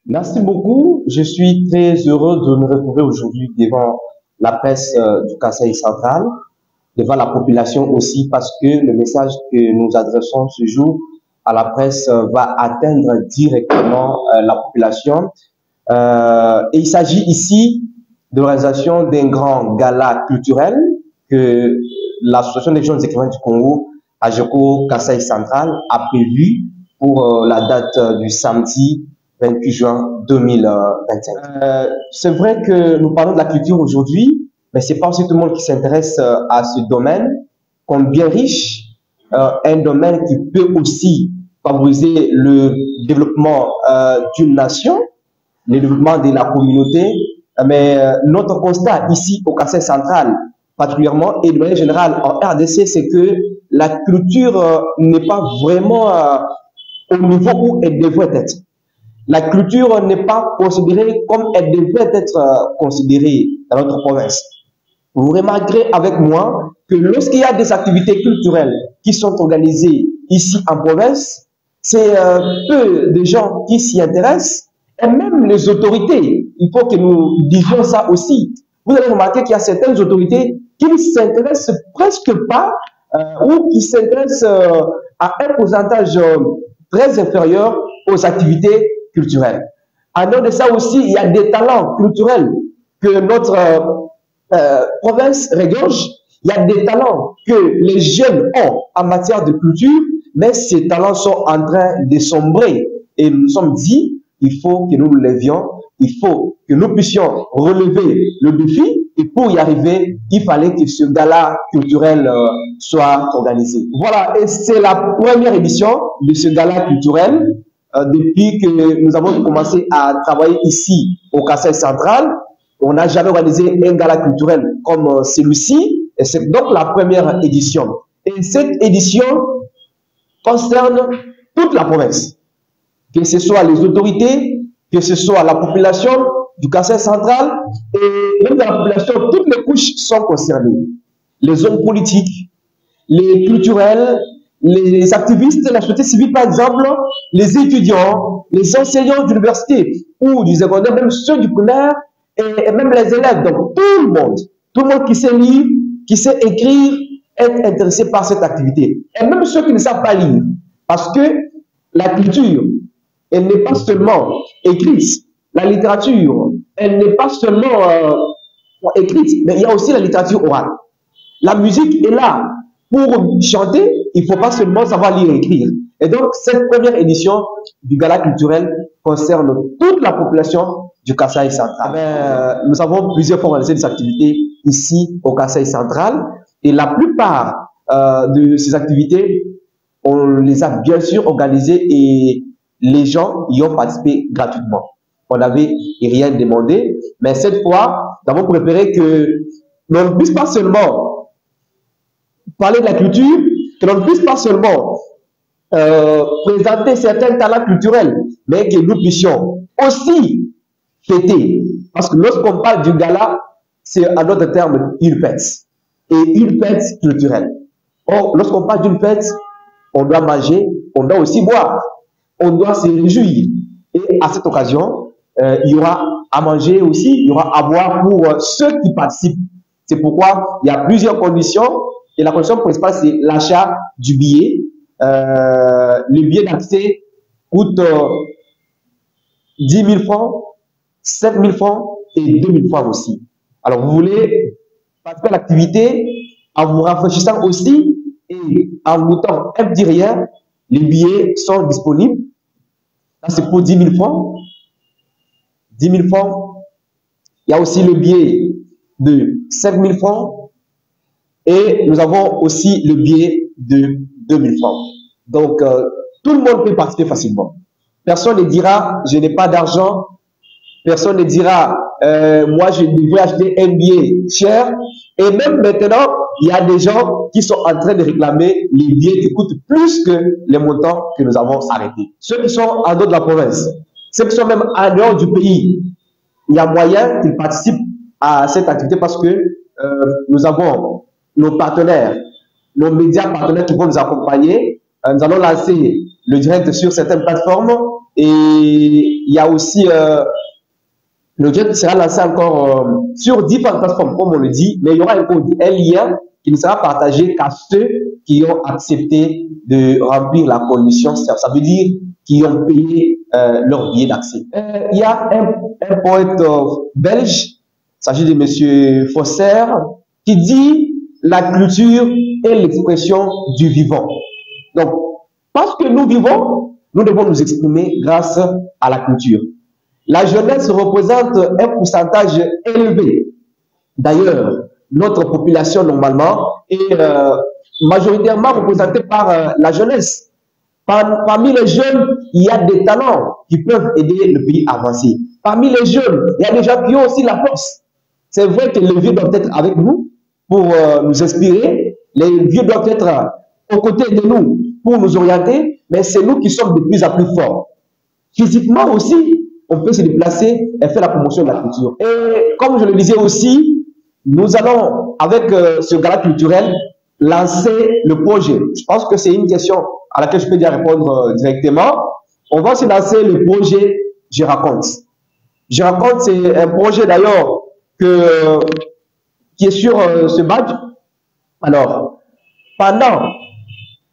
Merci beaucoup. Je suis très heureux de me retrouver aujourd'hui devant la presse du Kasaï central, devant la population aussi, parce que le message que nous adressons ce jour à la presse va atteindre directement la population. Et il s'agit ici de l'organisation d'un grand gala culturel que l'Association des jeunes écrivains du Congo, AJECO Kasaï central, a prévu pour la date du samedi 28 juin 2025. C'est vrai que nous parlons de la culture aujourd'hui, mais c'est pas aussi tout le monde qui s'intéresse à ce domaine, comme bien riche, un domaine qui peut aussi favoriser le développement d'une nation, le développement de la communauté. Mais notre constat ici au Kasaï central, particulièrement et de manière générale en RDC, c'est que la culture n'est pas vraiment au niveau où elle devrait être. La culture n'est pas considérée comme elle devrait être considérée dans notre province. Vous remarquerez avec moi que lorsqu'il y a des activités culturelles qui sont organisées ici en province, c'est peu de gens qui s'y intéressent, et même les autorités. Il faut que nous disions ça aussi. Vous allez remarquer qu'il y a certaines autorités qui ne s'intéressent presque pas ou qui s'intéressent à un pourcentage très inférieur aux activités culturelles. En dehors de ça aussi, il y a des talents culturels que notre province regorge. Il y a des talents que les jeunes ont en matière de culture, mais ces talents sont en train de sombrer. Et nous nous sommes dit, il faut que nous nous levions, il faut que nous puissions relever le défi. Et pour y arriver, il fallait que ce gala culturel soit organisé. Voilà, et c'est la première édition de ce gala culturel depuis que nous avons commencé à travailler ici au Kasaï central. On n'a jamais organisé un gala culturel comme celui-ci, et c'est donc la première édition. Et cette édition concerne toute la province, que ce soit les autorités, que ce soit la population du Kasaï central, et même dans la population, toutes les couches sont concernées. Les hommes politiques, les culturels, les activistes de la société civile, par exemple, les étudiants, les enseignants d'université ou du secondaire, même ceux du primaire, et même les élèves. Donc, tout le monde qui sait lire, qui sait écrire, est intéressé par cette activité. Et même ceux qui ne savent pas lire. Parce que la culture, elle n'est pas seulement écrite. La littérature, elle n'est pas seulement écrite, mais il y a aussi la littérature orale. La musique est là pour chanter, il ne faut pas seulement savoir lire et écrire. Et donc, cette première édition du gala culturel concerne toute la population du Kasaï central. Nous avons plusieurs fois organisé des activités ici au Kasaï central et la plupart de ces activités, on les a bien sûr organisées et les gens y ont participé gratuitement. On n'avait rien demandé, mais cette fois, nous avons préféré que l'on ne puisse pas seulement parler de la culture, que l'on ne puisse pas seulement présenter certains talents culturels, mais que nous puissions aussi fêter. Parce que lorsqu'on parle du gala, c'est à notre terme une fête. Et une fête culturelle. Or, lorsqu'on parle d'une fête, on doit manger, on doit aussi boire. On doit se réjouir. Et à cette occasion, il y aura à manger aussi, il y aura à boire pour ceux qui participent. C'est pourquoi il y a plusieurs conditions. Et la condition principale, c'est l'achat du billet. Le billet d'accès coûte 10 000 francs, 7 000 francs et 2 000 francs aussi. Alors, vous voulez participer à l'activité en vous rafraîchissant aussi et en goûtant un petit rien, les billets sont disponibles. Ça, c'est pour 10 000 francs. 10 000 francs. Il y a aussi le billet de 7 000 francs. Et nous avons aussi le billet de 2 000 francs. Donc, tout le monde peut participer facilement. Personne ne dira, je n'ai pas d'argent. Personne ne dira, moi, je devrais acheter un billet cher. Et même maintenant, il y a des gens qui sont en train de réclamer les billets qui coûtent plus que les montants que nous avons arrêtés. Ceux qui sont en dehors de la province, ceux qui sont même en dehors du pays, il y a moyen qu'ils participent à cette activité parce que nous avons nos partenaires, nos médias partenaires qui vont nous accompagner. Nous allons lancer le direct sur certaines plateformes Et il y a aussi le jet sera lancé encore sur différentes plateformes, comme on le dit, mais il y aura un lien qui ne sera partagé qu'à ceux qui ont accepté de remplir la condition. Ça veut dire qui ont payé leur billet d'accès. Il y a un poète belge, il s'agit de M. Fosser, qui dit la culture est l'expression du vivant. Donc, parce que nous vivons, nous devons nous exprimer grâce à la culture. La jeunesse représente un pourcentage élevé. D'ailleurs, notre population normalement est majoritairement représentée par la jeunesse. Parmi les jeunes, il y a des talents qui peuvent aider le pays à avancer. Parmi les jeunes, il y a des gens qui ont aussi la force. C'est vrai que les vieux doivent être avec nous pour nous inspirer. Les vieux doivent être aux côtés de nous pour nous orienter, mais c'est nous qui sommes de plus en plus forts. Physiquement aussi, on peut se déplacer et faire la promotion de la culture. Et comme je le disais aussi, nous allons, avec ce gala culturel, lancer le projet. Je pense que c'est une question à laquelle je peux déjà répondre directement. On va se lancer le projet Je raconte. Je raconte, c'est un projet d'ailleurs qui est sur ce badge. Alors, pendant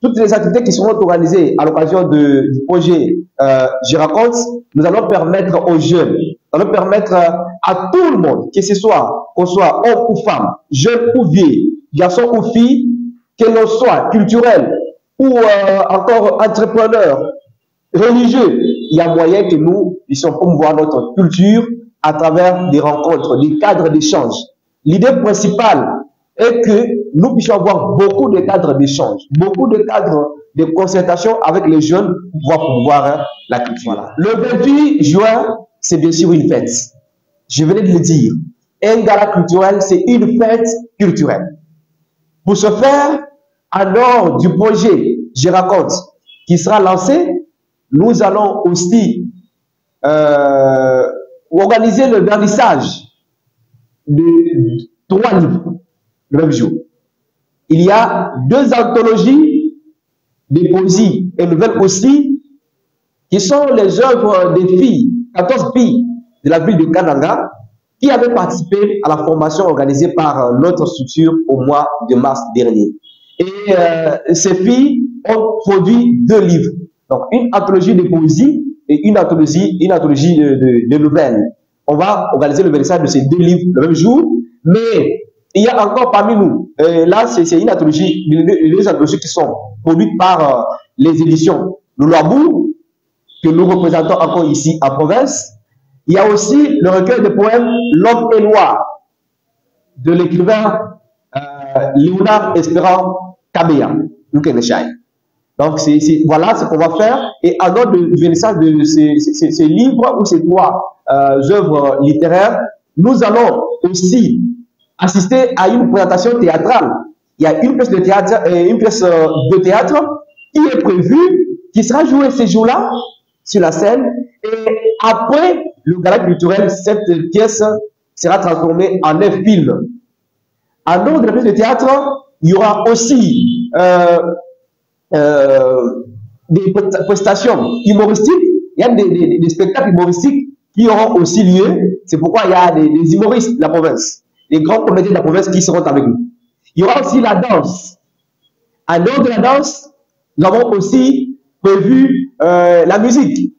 toutes les activités qui seront organisées à l'occasion du projet Je raconte, nous allons permettre aux jeunes, nous allons permettre à tout le monde, que ce soit, qu'on soit homme ou femme, jeune ou vieux, garçon ou fille, que l'on soit culturel ou encore entrepreneur, religieux, il y a moyen que nous puissions promouvoir notre culture à travers des rencontres, des cadres d'échange. L'idée principale est que nous puissions avoir beaucoup de cadres d'échange, beaucoup de cadres de concertation avec les jeunes pour pouvoir promouvoir la culture. Voilà. Le 28 juin, c'est bien sûr une fête. Je venais de le dire. Un gala culturel, c'est une fête culturelle. Pour ce faire, en dehors du projet Je raconte qui sera lancé, nous allons aussi organiser le vernissage de 3 livres le même jour. Il y a 2 anthologies de poésie et nouvelles aussi, qui sont les œuvres des filles, 14 filles de la ville de Kananga, qui avaient participé à la formation organisée par notre structure au mois de mars dernier. Et ces filles ont produit 2 livres. Donc, une anthologie de poésie et une anthologie de nouvelles. On va organiser le vernissage de ces 2 livres le même jour, mais il y a encore parmi nous, là c'est une anthologie, les anthologies qui sont produites par les éditions Loulabou, que nous représentons encore ici en province. Il y a aussi le recueil de poèmes L'homme est noir de l'écrivain Léonard Espérant Kabeya, Donc voilà ce qu'on va faire. Et en dehors du vernissage de ces livres ou ces 3 œuvres littéraires, nous allons aussi assister à une présentation théâtrale. Il y a une pièce de théâtre, qui est prévue, qui sera jouée ces jours-là sur la scène. Et après le gala culturel, cette pièce sera transformée en un film. En dehors de la pièce de théâtre, il y aura aussi des prestations humoristiques. Il y a des spectacles humoristiques qui auront aussi lieu. C'est pourquoi il y a des humoristes de la province, les grands comédiens de la province qui seront avec nous. Il y aura aussi la danse. En dehors de la danse, nous avons aussi prévu la musique.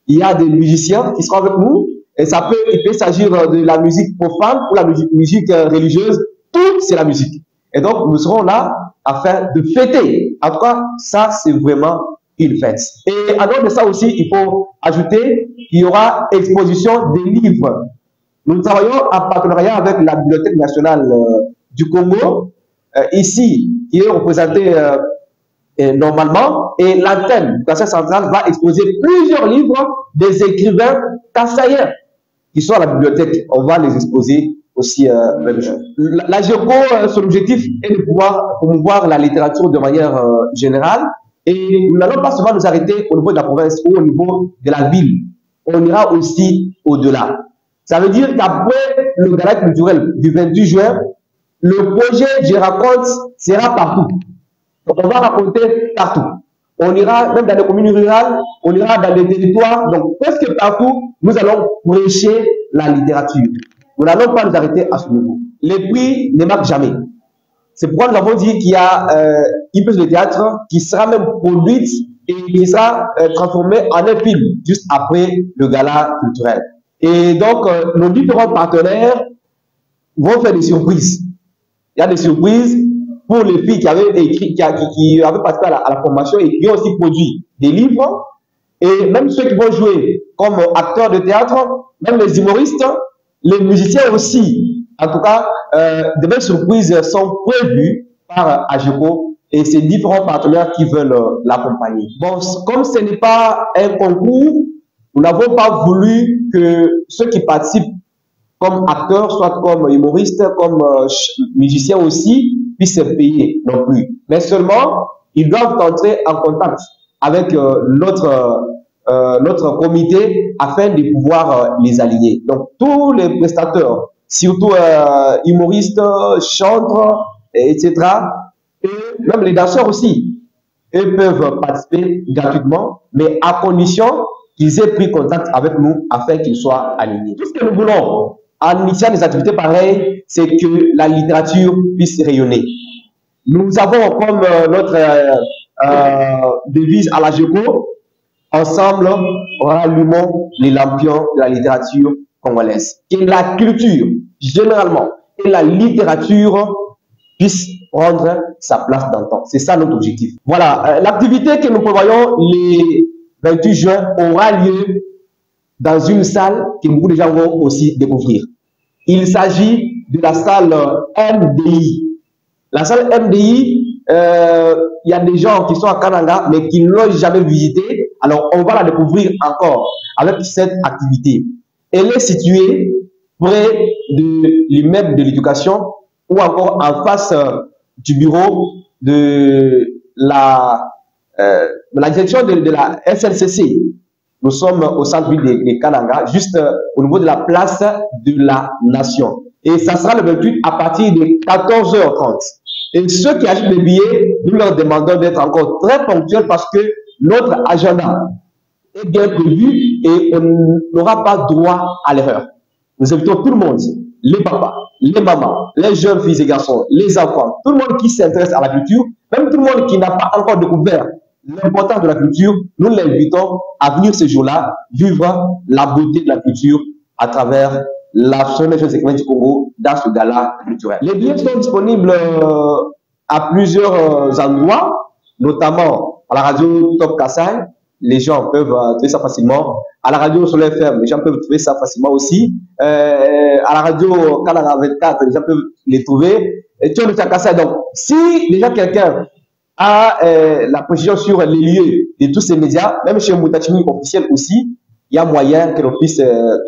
Il y a des musiciens qui seront avec nous. Et il peut s'agir de la musique profane ou la musique religieuse. Tout, c'est la musique. Et donc, nous serons là afin de fêter. En tout cas, ça, c'est vraiment une fête. Et en dehors de ça aussi, il faut ajouter qu'il y aura exposition des livres. Nous travaillons en partenariat avec la Bibliothèque nationale du Congo, ici, qui est représentée normalement, et l'antenne du Kassai central va exposer plusieurs livres des écrivains kassaïens qui sont à la bibliothèque. On va les exposer aussi. La GECO, son objectif est de pouvoir promouvoir la littérature de manière générale, et nous n'allons pas seulement nous arrêter au niveau de la province ou au niveau de la ville. On ira aussi au-delà. Ça veut dire qu'après le gala culturel du 28 juin, le projet Je raconte sera partout. Donc on va raconter partout. on ira même dans les communes rurales, on ira dans les territoires, donc presque partout, nous allons prêcher la littérature. Nous n'allons pas nous arrêter à ce niveau. Les prix ne marquent jamais. C'est pourquoi nous avons dit qu'il y a une pièce de théâtre qui sera même produite et qui sera transformée en un film juste après le gala culturel. Et donc, nos différents partenaires vont faire des surprises. Il y a des surprises pour les filles qui avaient écrit, qui avaient participé à la formation et qui ont aussi produit des livres. Et même ceux qui vont jouer comme acteurs de théâtre, même les humoristes, les musiciens aussi. En tout cas, de belles surprises sont prévues par AGECO et ses différents partenaires qui veulent l'accompagner. Bon, comme ce n'est pas un concours, nous n'avons pas voulu que ceux qui participent comme acteurs, soit comme humoristes, comme musiciens aussi, puissent se payer non plus. Mais seulement, ils doivent entrer en contact avec notre comité afin de pouvoir les aligner. Donc, tous les prestataires, surtout humoristes, chantres, etc., et même les danseurs aussi, eux peuvent participer gratuitement, mais à condition qu'ils aient pris contact avec nous afin qu'ils soient alignés. Tout ce que nous voulons en initiant des activités pareilles, c'est que la littérature puisse rayonner. Nous avons comme notre devise à la GECO, ensemble, rallumons les lampions de la littérature congolaise. Que la culture, généralement, et la littérature puissent prendre sa place dans le temps. C'est ça notre objectif. Voilà, l'activité que nous prévoyons le 28 juin aura lieu dans une salle que beaucoup de gens vont aussi découvrir. Il s'agit de la salle MDI. La salle MDI, il y a des gens qui sont à Kananga mais qui ne l'ont jamais visité. Alors, on va la découvrir encore avec cette activité. Elle est située près de l'immeuble de l'éducation ou encore en face du bureau de la direction de la SNCC. Nous sommes au centre-ville de Kananga, juste au niveau de la place de la Nation. Et ça sera le 28 à partir de 14h30. Et ceux qui achètent les billets, nous leur demandons d'être encore très ponctuels parce que notre agenda est bien prévu et on n'aura pas droit à l'erreur. Nous invitons tout le monde, les papas, les mamans, les jeunes filles et garçons, les enfants, tout le monde qui s'intéresse à la culture, même tout le monde qui n'a pas encore découvert l'importance de la culture, nous l'invitons à venir ce jour-là, vivre la beauté de la culture à travers la Sommation du Congo dans ce gala culturel. Les billets sont disponibles à plusieurs endroits, notamment à la radio Top Kassai. Les gens peuvent trouver ça facilement. À la radio Soleil FM, les gens peuvent trouver ça facilement aussi. À la radio Canada 24, les gens peuvent les trouver. Et tu as Kassai. Donc, si déjà quelqu'un a la précision sur les lieux de tous ces médias, même chez Moutachimi officiel aussi, il y a moyen que l'on puisse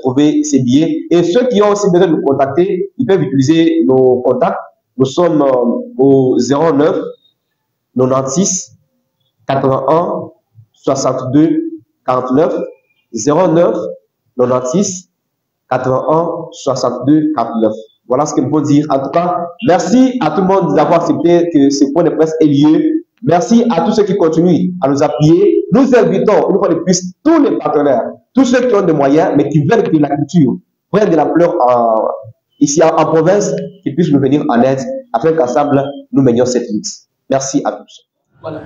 trouver ces billets. Et ceux qui ont aussi besoin de nous contacter, ils peuvent utiliser nos contacts. Nous sommes au 09 96 81 62 49 09 96 81 62 49. Voilà ce que nous pouvons dire. En tout cas, merci à tout le monde d'avoir accepté que ce point de presse ait lieu. Merci à tous ceux qui continuent à nous appuyer. Nous invitons une fois de plus tous les partenaires, tous ceux qui ont des moyens, mais qui veulent que la culture prenne de l'ampleur ici en province, qu'ils puissent nous venir en aide afin qu'ensemble, nous menions cette lutte. Merci à tous. Voilà.